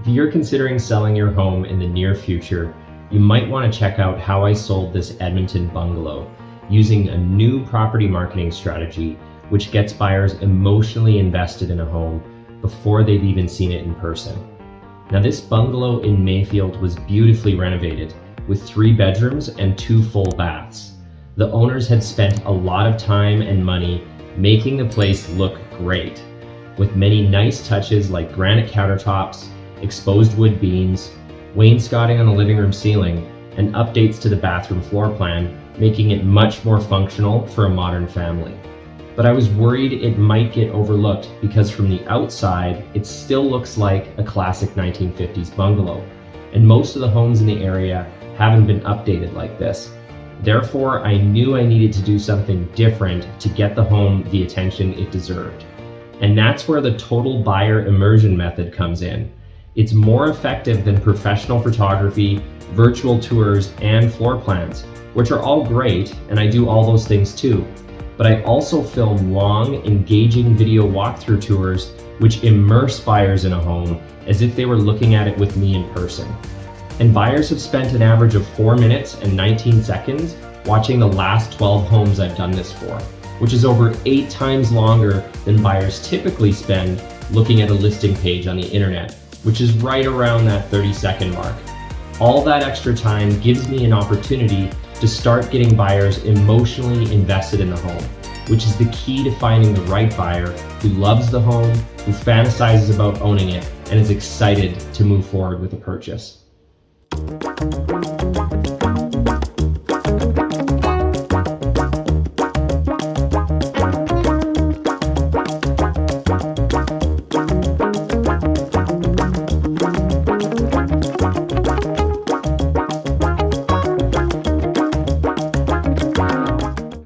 If you're considering selling your home in the near future, you might want to check out how I sold this Edmonton bungalow using a new property marketing strategy which gets buyers emotionally invested in a home before they've even seen it in person. Now, this bungalow in Mayfield was beautifully renovated with 3 bedrooms and 2 full baths. The owners had spent a lot of time and money making the place look great, with many nice touches like granite countertops, exposed wood beams, wainscotting on the living room ceiling, and updates to the bathroom floor plan, making it much more functional for a modern family. But I was worried it might get overlooked because from the outside, it still looks like a classic 1950s bungalow, and most of the homes in the area haven't been updated like this. Therefore, I knew I needed to do something different to get the home the attention it deserved. And that's where the Total Buyer Immersion Method comes in. It's more effective than professional photography, virtual tours, and floor plans, which are all great, and I do all those things too. But I also film long, engaging video walkthrough tours which immerse buyers in a home as if they were looking at it with me in person. And buyers have spent an average of 4 minutes and 19 seconds watching the last 12 homes I've done this for, which is over 8 times longer than buyers typically spend looking at a listing page on the internet, which is right around that 30-second mark. All that extra time gives me an opportunity to start getting buyers emotionally invested in the home, which is the key to finding the right buyer who loves the home, who fantasizes about owning it, and is excited to move forward with a purchase.